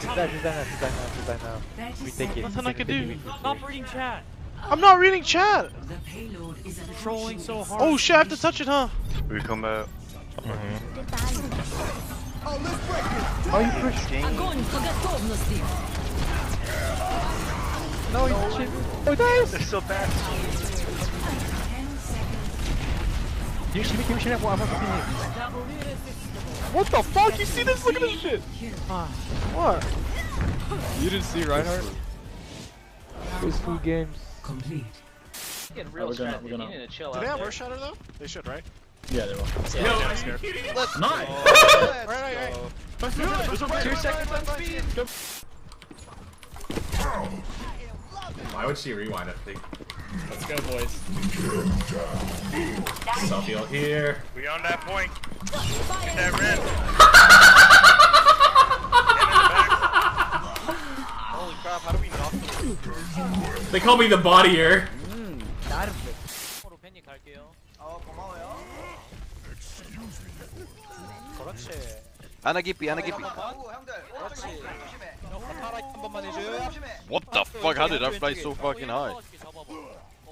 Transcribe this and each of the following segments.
She's dead now. We take it. Nothing I can do. Stop reading chat. I'm not reading chat! Trolling so hard. Oh shit, I have to touch it, huh? We come out. Oh, you pushed. No, he's cheating. Oh, nice! They're so bad. What the fuck? You see this? Look at this shit! What? You didn't see Reinhardt? Peaceful games. Complete. Real strategy. You need to chill out. Do they have Earth Shatter though? They should, right? Yeah, they will. Yeah, Let's nice. Right. Let's do it. 2 seconds on speed. Why would she rewind it? Let's go, boys. Self-heal here. We on that point. Get that red. Holy crap, how do we knock them? They call me the bodier. 하나 깊이. What the fuck? How did I fly so fucking high?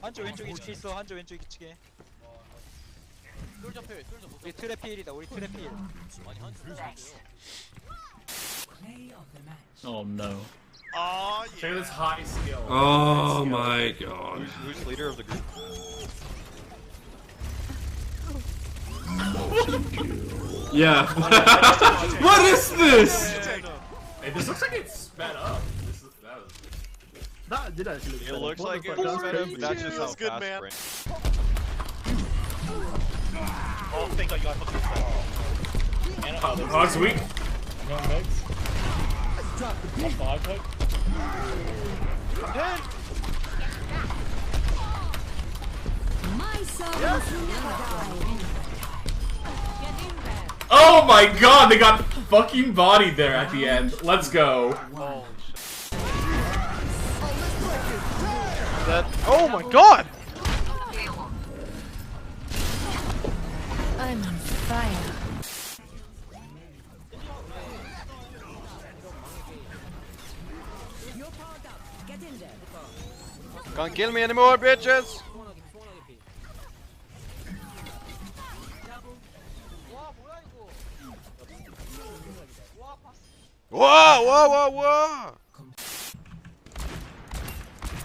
한쪽 왼쪽 이치게 있어. 한쪽 왼쪽 이치게. 우리 트랩 필이다. 우리 트랩 필. Oh no. Oh Check this high skill. Oh my god. Who's leader of the group? Yeah. What is this? Hey, this looks like it's sped up. That did actually. It looks like it was sped up, but that's just how good, fast man. brain. Oh, thank God you got fucking Hog's weak. Oh my god, they got fucking bodied there at the end. Let's go. Oh my god! I'm on fire. Can't kill me anymore, bitches! Whoa!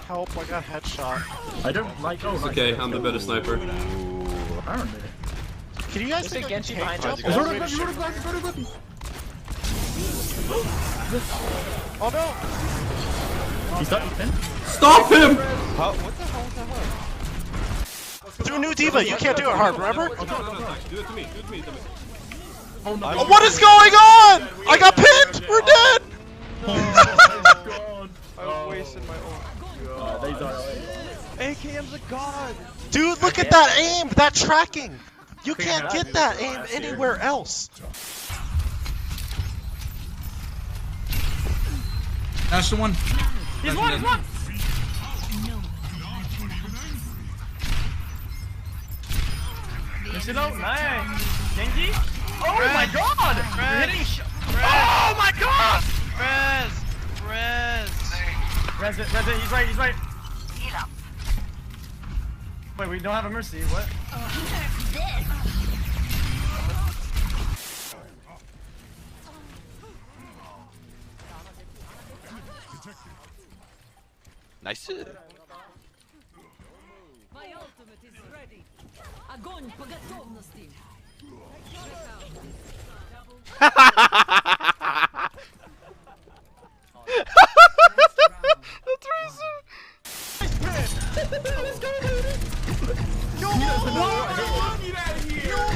Help, I got headshot. I don't like. Oh, It's okay, I'm the better sniper. Apparently. Can you guys There's a think I can Genji tank behind jump? us. all the way to shit? Oh no! He's done. Stop him! How, what the hell was that? Do new diva, you can't do it hard, remember? Do it to me, Oh, what is going on? I got pinned! We're dead! I wasted my ult. AKM's a god! Dude, look at that aim! That tracking! You can't get that aim anywhere else! That's the one. He's one! Nice! Genji? Oh my god! Oh my god! Res it, he's right. Wait, we don't have a mercy, what? Nice. My ultimate is ready. Огонь по готовности.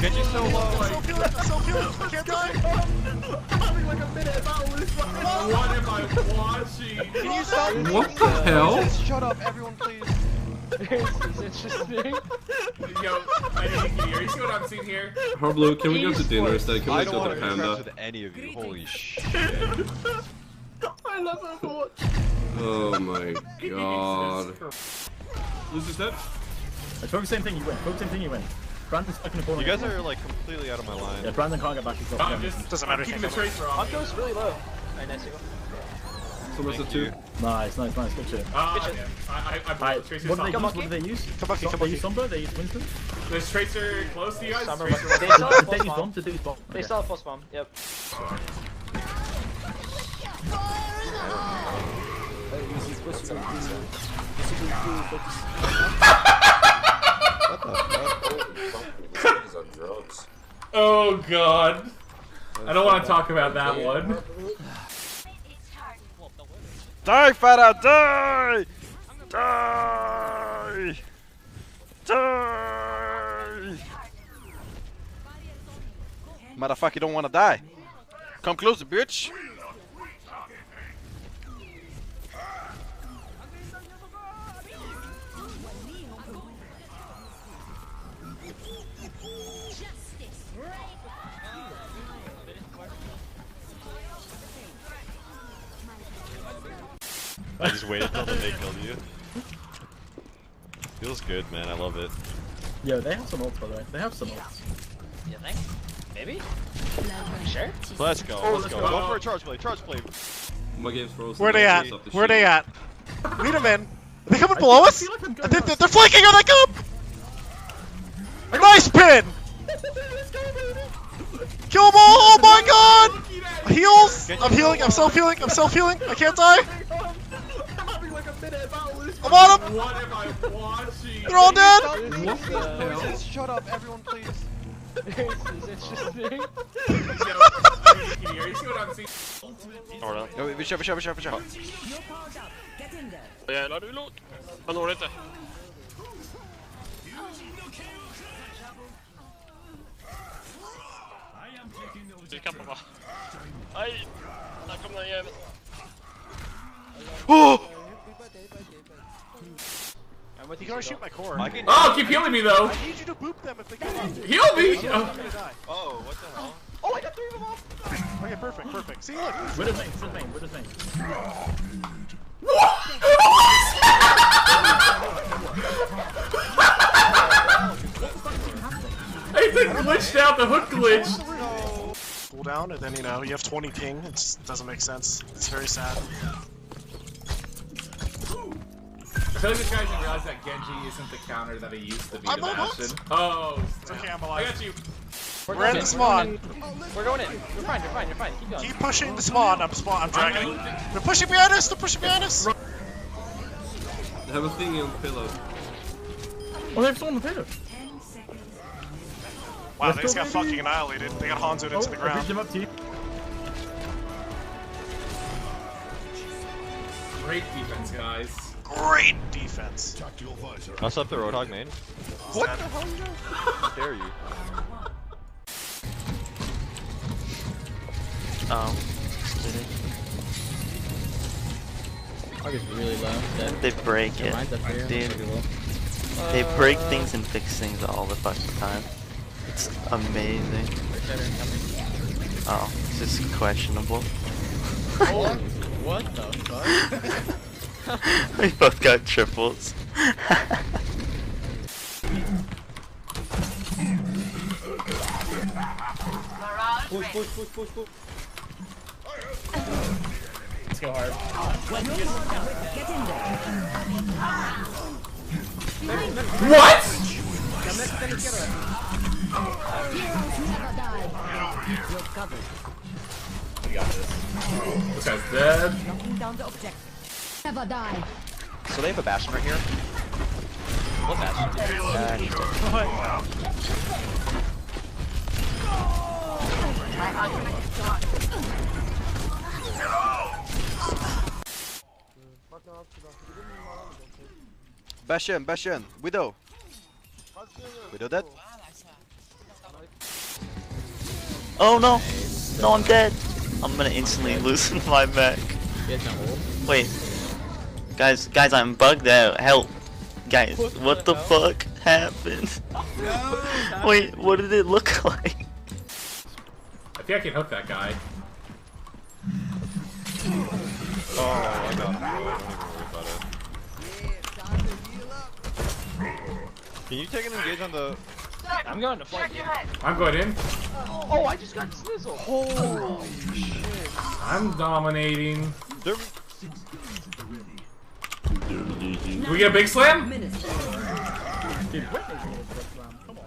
Genji's so low. So good. Can't die. Having like a minute battle with this one. What am I watching? Can you stop? What the hell? Shut up, everyone, please. This is interesting. Yo, I need to hear. You see what I'm seeing here? Blue, can we go to dinner instead? Can I we don't go want to to interact Panda? with any of you. Holy shit. I love Overwatch. Oh my god. Lucy's dead? Focus same thing, you win. Brandon's stuck in the corner. You guys are like completely out of my line. Yeah, Brandon can't get back himself. Doesn't matter. Keeping the tracer on. Hanzo's really low. Alright, nice Seagull. Someone's a 2. Nice. Good shit. Yeah. I Alright, Tracer's what do they top. use? What do they use? They use Sombra, they use Winston? There's Tracer close to you guys. Summer, Tracer but they right still have They full use spawn. bomb, they use bomb. They still have full spawn. Yep. Oh god. I don't want to talk about that one. Die, Fada! Die! Die! Die! Motherfucker, don't want to die. Come closer, bitch. I just waited until they killed you. Feels good, man. I love it. Yo, they have some ults, by the way. They have some ults. You think? Maybe? Sure? Let's go. Oh, Let's go. Go for a charge play. Charge play. My game's frozen. Where they at? Off the Where they shield. at? Lead them in. Are they coming below us? They're flanking. Are they come? Nice pin. Kill them all. Oh my god. Heals. I'm healing. I'm self-healing. I'm self-healing. I can't die. I'm on them. What am I watching? They're all dead. What the hell? Shut up, everyone, please. You see what I'm seeing? Ja, vi kör. Your power's up. Get in there. Jävlar, du är lågt. Han når inte. Du kan pappa. Aj! Där kom den jäveln. Oh! I'm with You you, gotta Seagull. shoot my core. Oh, keep healing me though. I need you to boop them if they come up. Heal me. I'm gonna die. Oh, what the hell? Oh, I got 3 of them off. Okay, perfect. See, look. Where does main? Where does main? I think glitched out. The hook glitched. Cooldown, and then you know you have 20 ping. It just doesn't make sense. It's very sad. I feel like this guy doesn't realize that Genji isn't the counter that he used to be to Bastion. Oh, It's okay, I'm I alive. got you. We're in the spawn. We're going in. You're fine. Keep going. Keep pushing the spawn. I'm dragging. They're pushing behind us. They have a thing on the pillow. Oh, they have someone on the pillar. Wow, they just got fucking annihilated. They got Hanzo'd into the I ground. picked him up, T. Great defense, guys. Great defense. Us up the Roadhog main. What the hell are you doing? How dare you? Oh, just kidding. Target's really low. Dead. They break it. Mine's up here. Dude. They break things and fix things all the fucking time. It's amazing. Oh, this is questionable. Oh, what the fuck? We both got triples. Push. Let's go hard. Get in there. What? Heroes never die. You're covered. We got this. This guy's dead. Knocking down the objective. Never die. So they have a Bastion right here. What Bastion? He's dead. Bastion. Widow. Widow dead. Oh no! No, I'm dead! I'm gonna instantly lose my mech. Wait. Guys, I'm bugged out. Help. Guys, what the fuck happened? Wait, what did it look like? I think I can hook that guy. Oh, I got him. Don't even worry about it. Can you take an engage on the... I'm going to flank you. I'm going in. Oh, I just got snizzled. Holy shit. I'm dominating. They're... Do we get a big slam? Dude, Whitney's gonna get this round. Come on.